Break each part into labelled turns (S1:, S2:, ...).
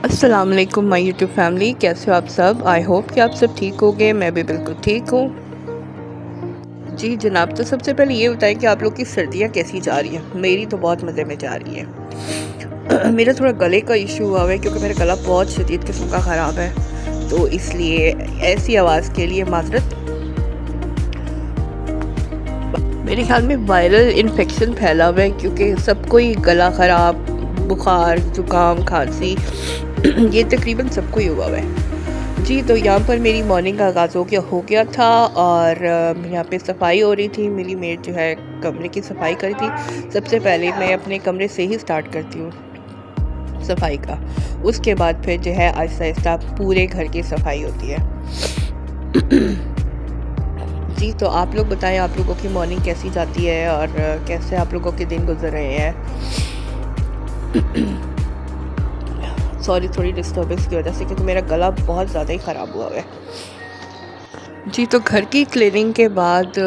S1: अस्सलाम वालेकुम my YouTube family, कैसे हो आप सब। आई होप कि आप सब ठीक होंगे। मैं भी बिल्कुल ठीक हूँ। जी जनाब, तो सबसे पहले ये बताएं कि आप लोग की सर्दियाँ कैसी जा रही हैं। मेरी तो बहुत मज़े में जा रही है। मेरा थोड़ा गले का इशू हुआ है क्योंकि मेरा गला बहुत शदीद किस्म का ख़राब है, तो इसलिए ऐसी आवाज़ के लिए माजरत। मेरे ख्याल में वायरल इन्फेक्शन फैला हुआ है क्योंकि सबको ही गला ख़राब, बुखार, ज़ुकाम, खांसी ये तकरीबन सबको ही हुआ है। जी, तो यहाँ पर मेरी मॉर्निंग का आगाज़ हो गया था और यहाँ पे सफाई हो रही थी। मेरी मेड जो है कमरे की सफाई करी थी। सबसे पहले मैं अपने कमरे से ही स्टार्ट करती हूँ सफाई का। उसके बाद फिर जो है आहिस्ता आहिस्ता पूरे घर की सफाई होती है। जी, तो आप लोग बताएं, आप लोगों की मॉर्निंग कैसी जाती है और कैसे आप लोगों के दिन गुजर रहे हैं। सॉरी, थोड़ी डिस्टर्बेंस की वजह से, क्योंकि मेरा गला बहुत ज़्यादा ही ख़राब हुआ है। जी, तो घर की क्लीनिंग के बाद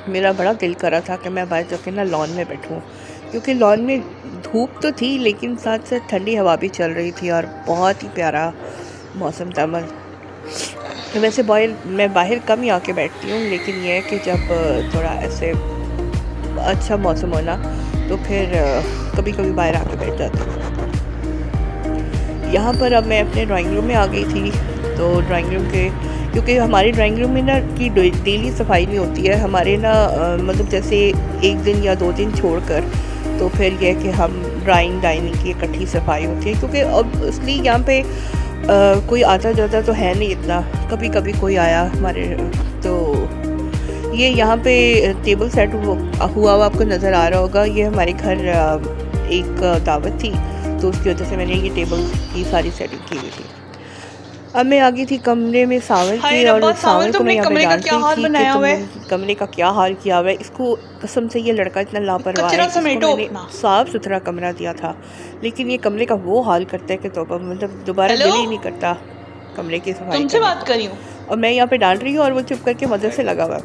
S1: मेरा बड़ा दिल करा था कि मैं बाहर जाके ना लॉन में बैठूं, क्योंकि लॉन में धूप तो थी लेकिन साथ साथ ठंडी हवा भी चल रही थी और बहुत ही प्यारा मौसम था। वैसे मैं बाहर कम ही आके बैठती हूँ, लेकिन यह है कि जब थोड़ा ऐसे अच्छा मौसम होना तो फिर कभी कभी बाहर आके बैठ जाती हूँ। यहाँ पर अब मैं अपने ड्राइंग रूम में आ गई थी। तो ड्राइंग रूम के, क्योंकि हमारी ड्राइंग रूम में ना की डेली सफाई नहीं होती है हमारे ना, मतलब जैसे एक दिन या 2 दिन छोड़कर, तो फिर यह कि हम ड्राइंग डाइनिंग की इकट्ठी सफाई होती है, क्योंकि अब इसलिए यहाँ पे कोई आता जाता तो है नहीं इतना। कभी कभी कोई आया हमारे, तो ये यहाँ पे टेबल सेट हुआ आपको नज़र आ रहा होगा। ये हमारे घर एक दावत थी, तो उसकी वजह से मैंने ये टेबल की सारी सेटिंग की हुई थी। अब मैं आ गई थी कमरे में सावल के, और सावल को मैं यहाँ पे डांट रही थी कि तुमने कमरे का क्या हाल किया हुआ है। इसको कसम से ये लड़का इतना लापरवाह है। इसको मैंने साफ़ सुथरा कमरा दिया था, लेकिन ये कमरे का वो हाल करता है कि तो मतलब दोबारा दिल ही नहीं करता कमरे की सफाई करने को। और मैं यहाँ पे डांट रही हूँ और वो चुप करके मज़े से लगा हुआ है।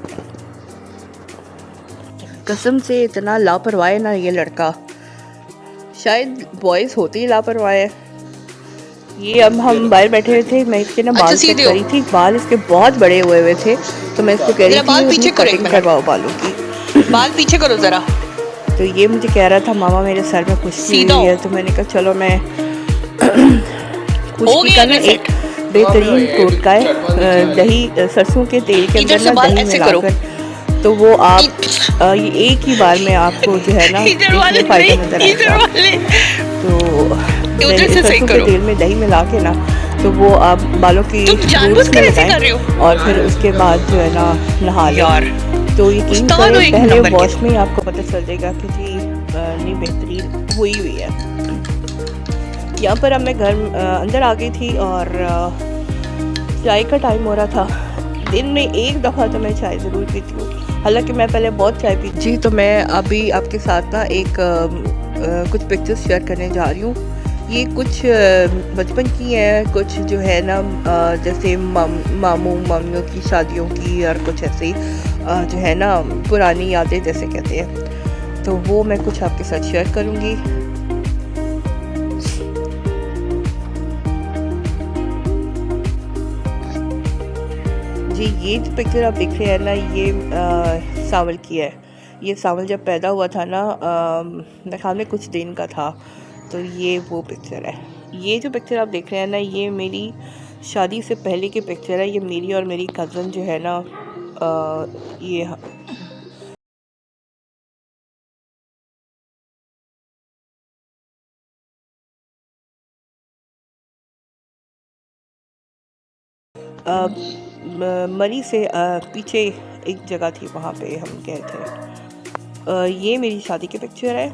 S1: कसम से इतना लापरवाह है ना ये लड़का। शायद बॉयज़ होते ही लापरवाह है। ये अब हम बाहर बैठे हुए थे, मैं इसके ना बाल चेक करी थी। बाल इसके बहुत बड़े हुए थे, तो मैं इसको कह रही थी अपनी कटिंग करवाओ बालों की।
S2: बाल पीछे करो जरा।
S1: तो ये मुझे कह रहा था मामा मेरे सर में खुश्की हुई है, तो मैंने कहा चलो मैं खुश्की का ना एक बेहतरीन टोटका है, दही सरसों के तेल के अंदर ना दही मिलाकर, तो वो आप ये एक ही बार में आपको जो है ना इसमें फ़ायदा नज़र आएगा। तो सरसों के तेल में दही मिला के ना, तो वो आप बालों की रूट्स में लगाएं और फिर उसके बाद जो है ना नहा लें। तो यकीन करें पहले वॉश में ही आपको पता चल जाएगा कि जी नहीं बेहतरीन हुई है। यहाँ पर अब मैं घर अंदर आ गई थी और चाय का टाइम हो रहा था। दिन में एक दफ़ा तो मैं चाय ज़रूर पीती हूँ, हालांकि मैं पहले बहुत चाय पी। जी, तो मैं अभी आपके साथ ना एक कुछ पिक्चर्स शेयर करने जा रही हूँ। ये कुछ बचपन की हैं, कुछ जो है ना जैसे मामू मामियों की शादियों की, और कुछ ऐसे जो है ना पुरानी यादें जैसे कहते हैं, तो वो मैं कुछ आपके साथ शेयर करूँगी। जी, ये जो पिक्चर आप देख रहे हैं ना, ये सावल की है। ये सावल जब पैदा हुआ था ना, मेरे ख्याल में कुछ दिन का था, तो ये वो पिक्चर है। ये जो पिक्चर आप देख रहे हैं ना, ये मेरी शादी से पहले की पिक्चर है। ये मेरी और मेरी कज़न जो है ना, ये मरी से पीछे एक जगह थी, वहाँ पे हम गए थे। ये मेरी शादी की पिक्चर है।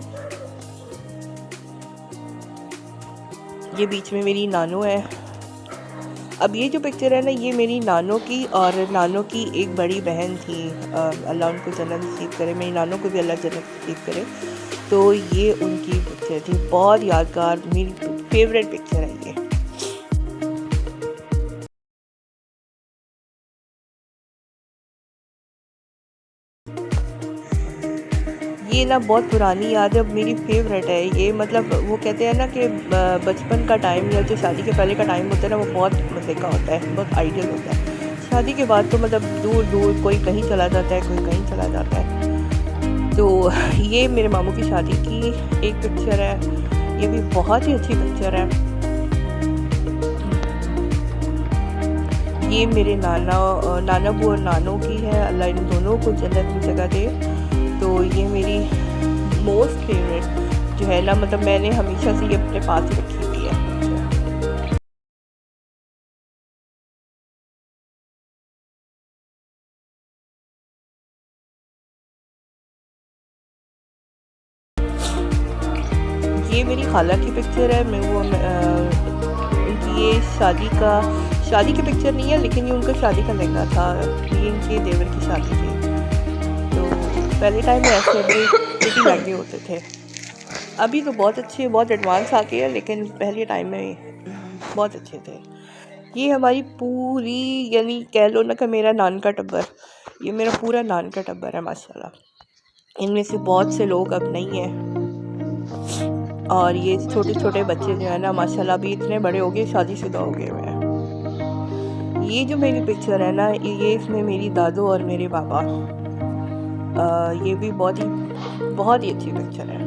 S1: ये बीच में मेरी नानू है। अब ये जो पिक्चर है ना, ये मेरी नानों की, और नानों की एक बड़ी बहन थी, अल्लाह उनको जन्नत नसीब करे, मेरी नानों को भी अल्लाह जन्नत नसीब करे। तो ये उनकी पिक्चर थी, बहुत यादगार, मेरी फेवरेट पिक्चर है ये। ये ये ना बहुत पुरानी याद है, मेरी फेवरेट है ये। मतलब वो कहते हैं ना कि बचपन का टाइम या जो शादी के पहले का टाइम होता है ना, वो बहुत मज़े का होता है, बहुत आइडियल होता है। शादी के बाद तो मतलब दूर दूर कोई कहीं चला जाता है, कोई कहीं चला जाता है। तो ये मेरे मामू की शादी की एक पिक्चर है, ये भी बहुत ही अच्छी पिक्चर है। ये मेरे नाना बू और नानों की है, अल्लाह इन दोनों को जन्नत में जगह दे। तो ये मेरी मोस्ट फेवरेट जो है ना, मतलब मैंने हमेशा से ये अपने पास ही रखी हुई है। ये मेरी खाला की पिक्चर है। मैं वो उनकी ये शादी की पिक्चर नहीं है, लेकिन ये उनका शादी का लहंगा था। ये इनके देवर की शादी थी। तो पहले टाइम में ऐसे भी कितने महंगे होते थे। अभी तो बहुत अच्छे, बहुत एडवांस आ गए हैं, लेकिन पहले टाइम में बहुत अच्छे थे। ये हमारी पूरी, यानी कह लो ना कि मेरा नान का टब्बर, ये मेरा पूरा नान का टब्बर है माशाल्लाह। इनमें से बहुत से लोग अब नहीं हैं, और ये छोटे छोटे बच्चे जो है ना माशाल्लाह अभी इतने बड़े हो गए, शादीशुदा हो गए हुए हैं। ये जो मेरी पिक्चर है ना, ये इसमें मेरी दादू और मेरे बाबा, ये भी बहुत ही अच्छी पिक्चर है।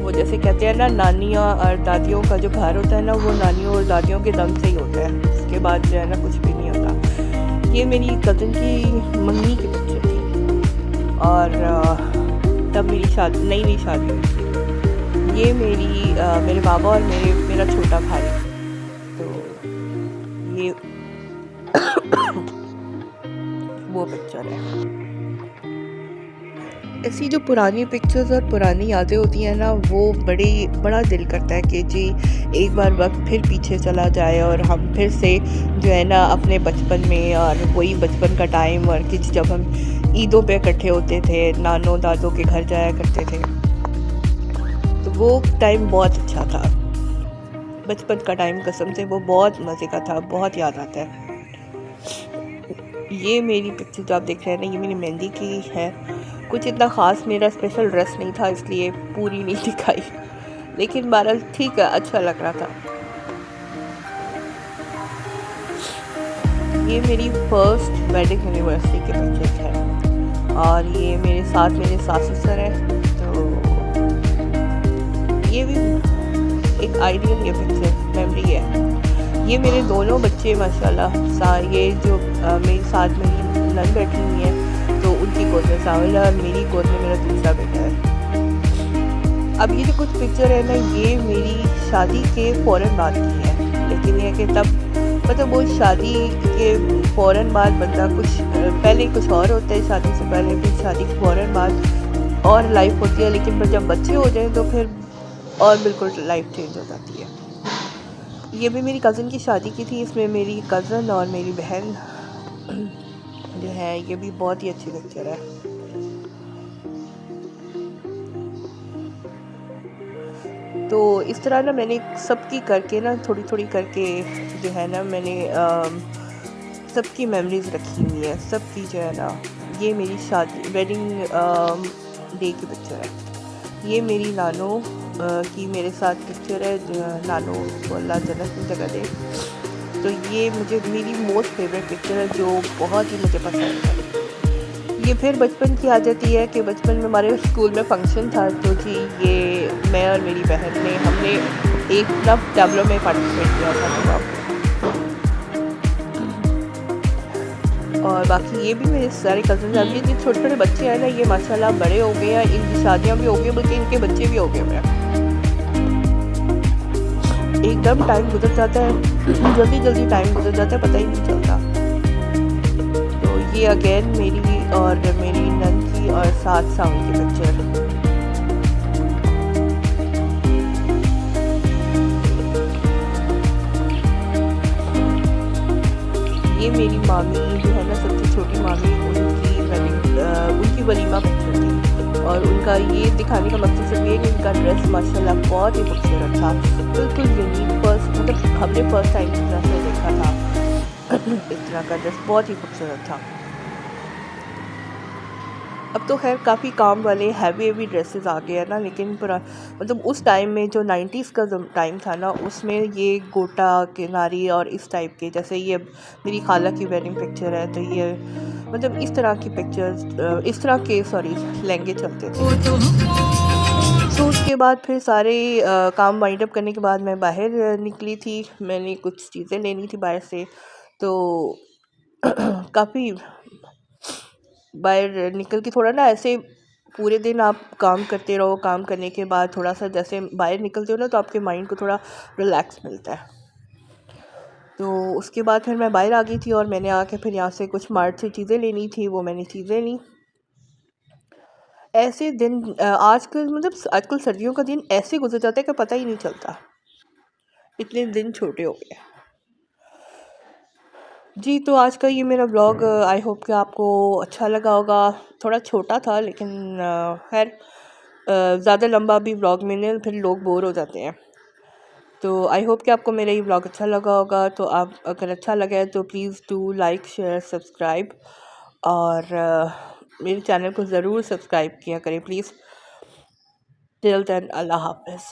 S1: वो जैसे कहते हैं ना, नानियाँ और दादियों का जो घर होता है ना, वो नानियों और दादियों के दम से ही होता है, उसके बाद जो है ना कुछ भी नहीं होता। ये मेरी कज़न की मम्मी की पिक्चर थी, और तब मेरी नई शादी हुई थी। ये मेरे बाबा और मेरा छोटा भाई, तो ये वो पिक्चर है। ऐसी जो पुरानी पिक्चर्स और पुरानी यादें होती हैं ना, वो बड़ा दिल करता है कि जी एक बार वक्त फिर पीछे चला जाए और हम फिर से जो है ना अपने बचपन में, और वही बचपन का टाइम, और कि जब हम ईदों पे इकट्ठे होते थे, नानों दादों के घर जाया करते थे, तो वो टाइम बहुत अच्छा था। बचपन का टाइम कसम से वो बहुत मज़े का था, बहुत याद आता है। ये मेरी पिक्चर जो आप देख रहे हैं ना, ये मेरी मेहंदी की है। कुछ इतना ख़ास मेरा स्पेशल ड्रेस नहीं था, इसलिए पूरी नहीं दिखाई, लेकिन बहरहाल ठीक है, अच्छा लग रहा था। ये मेरी फर्स्ट वेडिंग एनिवर्सरी की पिक्चर है, और ये मेरे साथ मेरे सास ससुर हैं। तो ये भी एक आइडियल ये पिक्चर मेमोरी है। ये मेरे दोनों बच्चे माशाल्लाह, ये जो मेरे साथ मेरी नन बैठी हुई है, तो उनकी गोद में सावल है, और मेरी गोद में मेरा दूसरा बेटा है। अब ये जो कुछ पिक्चर है ना, ये मेरी शादी के फ़ौरन बाद की है, लेकिन ये कि तब मतलब वो शादी के फ़ौरन बाद बंदा कुछ पहले कुछ और होता है, शादी से पहले, फिर शादी के फ़ौरन बाद और लाइफ होती है, लेकिन फिर जब बच्चे हो जाएं तो फिर और बिल्कुल लाइफ चेंज हो जाती है। ये भी मेरी कज़न की शादी की थी, इसमें मेरी कज़न और मेरी बहन जो है, ये भी बहुत ही अच्छी पिक्चर है। तो इस तरह ना मैंने सबकी करके ना थोड़ी थोड़ी करके जो है ना, मैंने सबकी मेमोरीज रखी हुई है, सबकी जो है ना। ये मेरी शादी वेडिंग डे की पिक्चर है। ये मेरी नानो की मेरे साथ पिक्चर है, नानो को अल्लाह जन्नत में जगह दे। तो ये मेरी मोस्ट फेवरेट पिक्चर है, जो बहुत ही मुझे पसंद है। ये फिर बचपन की आ जाती है कि बचपन में हमारे स्कूल में फंक्शन था, तो जी ये मैं और मेरी बहन ने हमने एक ना टैबलो में पार्टिसिपेट किया था। और बाकी ये भी मेरे सारे कज़न, अभी जो छोटे छोटे बच्चे हैं ना, ये माशाल्लाह बड़े हो गए हैं, इनकी शादियाँ भी हो गई, बल्कि इनके बच्चे भी हो गए हैं। एकदम टाइम गुजर जाता है, जल्दी टाइम गुजर जाता है, पता ही नहीं चलता। तो ये अगेन मेरी और मेरी नन की और साथ सावन की पिक्चर। ये मेरी मामी जो है ना, सबसे छोटी मामी, उनकी वलीमा पिक्चर थी, और उनका ये दिखाने का मकसद सिर्फ ये कि उनका ड्रेस माशाल्लाह बहुत ही खूबसूरत था, बिल्कुल यूनिक, मतलब हमने फर्स्ट टाइम इस तरह से देखा था। इस तरह का ड्रेस बहुत ही खूबसूरत था। अब तो खैर काफ़ी काम वाले हैवी हैवी ड्रेसेस आ गए हैं ना, लेकिन मतलब उस टाइम में जो 90s का टाइम था ना, उसमें ये गोटा किनारी और इस टाइप के, जैसे ये मेरी खाला की वेडिंग पिक्चर है, तो ये मतलब इस तरह की पिक्चर्स, इस तरह के लहंगे चलते थे। तो उसके बाद फिर सारे काम वाइंड अप करने के बाद मैं बाहर निकली थी, मैंने कुछ चीज़ें लेनी थी बाहर से, तो काफ़ी बाहर निकल के थोड़ा ना ऐसे पूरे दिन आप काम करते रहो, काम करने के बाद थोड़ा सा जैसे बाहर निकलते हो ना, तो आपके माइंड को थोड़ा रिलैक्स मिलता है। तो उसके बाद फिर मैं बाहर आ गई थी और मैंने आके फिर यहाँ से कुछ मार्ट से चीज़ें लेनी थी, वो मैंने चीज़ें ली। ऐसे दिन आजकल मतलब आजकल सर्दियों का दिन ऐसे गुजर जाता है कि पता ही नहीं चलता, इतने दिन छोटे हो गए। जी, तो आज का ये मेरा व्लॉग आई होप कि आपको अच्छा लगा होगा। थोड़ा छोटा था, लेकिन खैर ज़्यादा लंबा भी व्लॉग में नहीं, फिर लोग बोर हो जाते हैं। तो आई होप कि आपको मेरा ये व्लॉग अच्छा लगा होगा। तो आप अगर अच्छा लगा है तो please do like share subscribe, और मेरे चैनल को ज़रूर सब्सक्राइब किया करें प्लीज़। टिल देन, अल्लाह हाफ़िज़।